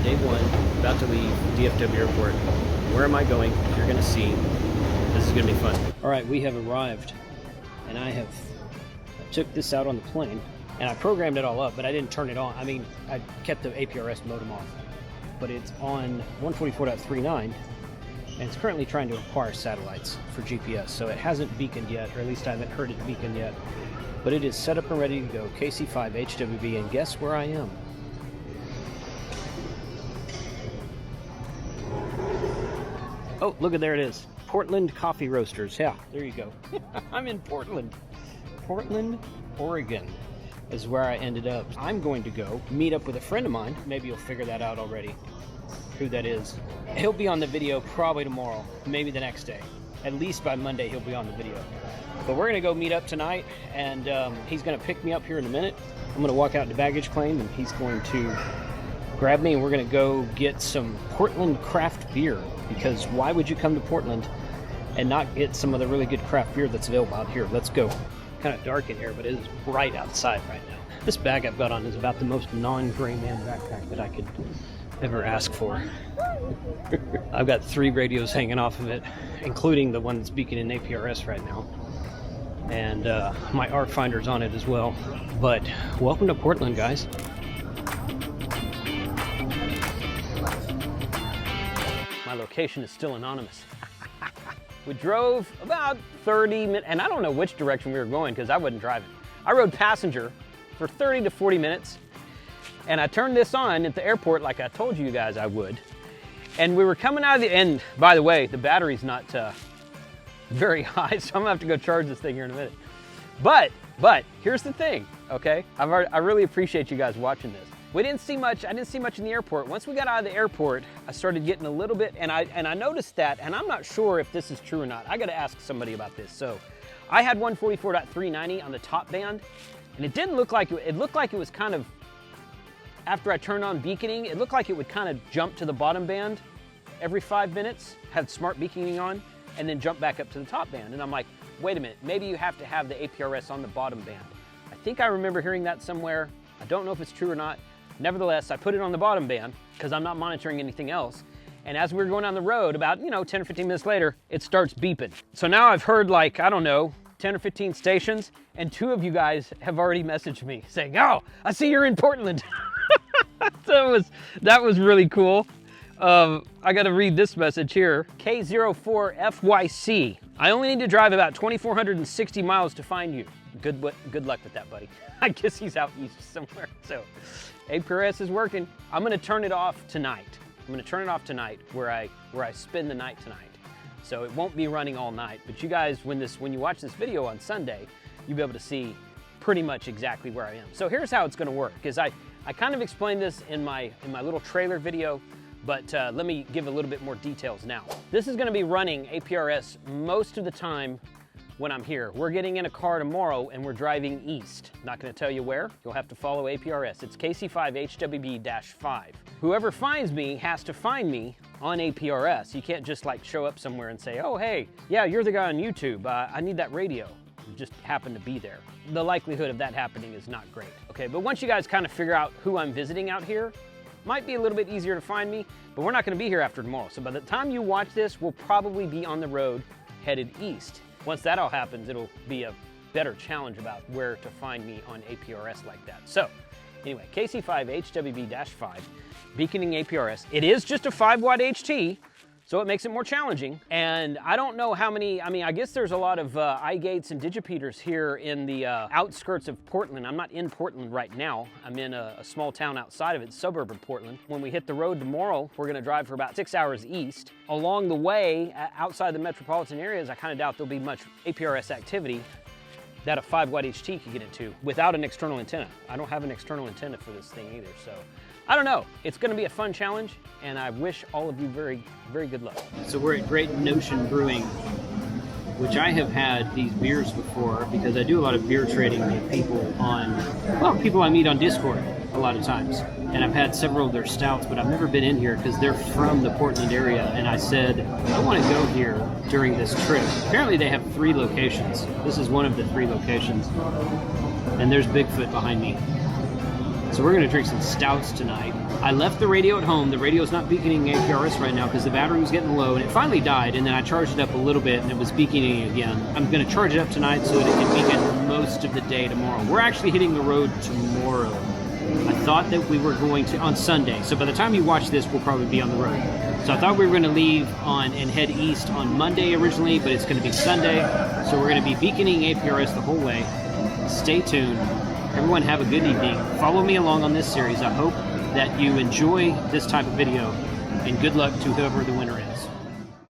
day one, about to leave DFW Airport. Where am I going? You're going to see. This is going to be fun. All right, we have arrived, and I took this out on the plane, and I programmed it all up, but I didn't turn it on. I mean, I kept the APRS modem off, but it's on 144.39, and it's currently trying to acquire satellites for GPS, so it hasn't beaconed yet, or at least I haven't heard it beacon yet, but it is set up and ready to go, KC5 HWB, and guess where I am? Oh, look at there it is. Portland Coffee Roasters. Yeah, there you go. I'm in Portland. Portland, Oregon is where I ended up. I'm going to go meet up with a friend of mine. Maybe you'll figure that out already, who that is. He'll be on the video probably tomorrow, maybe the next day. At least by Monday he'll be on the video. But we're gonna go meet up tonight, and he's gonna pick me up here in a minute. I'm gonna walk out to baggage claim, and he's going to grab me, and we're gonna go get some Portland craft beer, because why would you come to Portland and not get some of the really good craft beer that's available out here? Let's go. Kind of dark in here, but it is bright outside right now. This bag I've got on is about the most non-gray man backpack that I could ever ask for. I've got 3 radios hanging off of it, including the one that's beaconing in APRS right now. And my ARC finder's on it as well. But welcome to Portland, guys. My location is still anonymous. We drove about 30 minutes, and I don't know which direction we were going because I wasn't driving. I rode passenger for 30 to 40 minutes, and I turned this on at the airport like I told you guys I would. And we were coming out of the end. By the way, the battery's not very high, so I'm gonna have to go charge this thing here in a minute. But here's the thing, okay? I really appreciate you guys watching this. We didn't see much. I didn't see much in the airport. Once we got out of the airport, I started getting a little bit, and I noticed that, and I'm not sure if this is true or not. I got to ask somebody about this. So, I had 144.390 on the top band, and it didn't look like it looked like it was kind of, after I turned on beaconing, it looked like it would kind of jump to the bottom band every 5 minutes, have smart beaconing on, and then jump back up to the top band. And I'm like, wait a minute, maybe you have to have the APRS on the bottom band. I think I remember hearing that somewhere. I don't know if it's true or not. Nevertheless, I put it on the bottom band because I'm not monitoring anything else. And as we were going down the road, about 10 or 15 minutes later, it starts beeping. So now I've heard, like, I don't know, 10 or 15 stations, and 2 of you guys have already messaged me saying, oh, I see you're in Portland. So that was really cool. I got to read this message here. K04FYC. I only need to drive about 2,460 miles to find you. Good luck with that, buddy. I guess he's out east somewhere. So APRS is working. I'm going to turn it off tonight. I'm going to turn it off tonight where I spend the night tonight. So it won't be running all night. But you guys, when you watch this video on Sunday, you'll be able to see pretty much exactly where I am. So here's how it's going to work. Because I kind of explained this in my little trailer video. But let me give a little bit more details now. This is going to be running APRS most of the time when I'm here. We're getting in a car tomorrow and we're driving east. Not going to tell you where. You'll have to follow APRS. It's KC5HWB-5. Whoever finds me has to find me on APRS. You can't just like show up somewhere and say, oh, hey, yeah, you're the guy on YouTube. I need that radio. You just happen to be there. The likelihood of that happening is not great. Okay, but once you guys kind of figure out who I'm visiting out here, might be a little bit easier to find me, but we're not going to be here after tomorrow. So by the time you watch this, we'll probably be on the road headed east. Once that all happens, it'll be a better challenge about where to find me on APRS like that. So anyway, KC5HWB-5, beaconing APRS. It is just a 5-watt HT, so it makes it more challenging. And I don't know how many, I guess there's a lot of iGates and digipeaters here in the outskirts of Portland. I'm not in Portland right now. I'm in a small town outside of it, suburb of Portland. When we hit the road tomorrow, we're gonna drive for about 6 hours east. Along the way, outside the metropolitan areas, I kind of doubt there'll be much APRS activity that a 5-watt HT could get into without an external antenna. I don't have an external antenna for this thing either, so I don't know. It's going to be a fun challenge, and I wish all of you very, very good luck. So we're at Great Notion Brewing, which I have had these beers before because I do a lot of beer trading with people people I meet on Discord a lot of times. And I've had several of their stouts, but I've never been in here because they're from the Portland area. And I said, I want to go here during this trip. Apparently they have 3 locations. This is one of the 3 locations. And there's Bigfoot behind me. So we're gonna drink some stouts tonight. I left the radio at home. The radio's not beaconing APRS right now because the battery was getting low and it finally died, and then I charged it up a little bit and it was beaconing again. I'm gonna charge it up tonight so that it can beacon most of the day tomorrow. We're actually hitting the road tomorrow. I thought that we were going to, on Sunday, so by the time you watch this, we'll probably be on the road. So I thought we were gonna leave on and head east on Monday originally, but it's gonna be Sunday. So we're gonna be beaconing APRS the whole way. Stay tuned. Everyone have a good evening. Follow me along on this series. I hope that you enjoy this type of video, and good luck to whoever the winner is.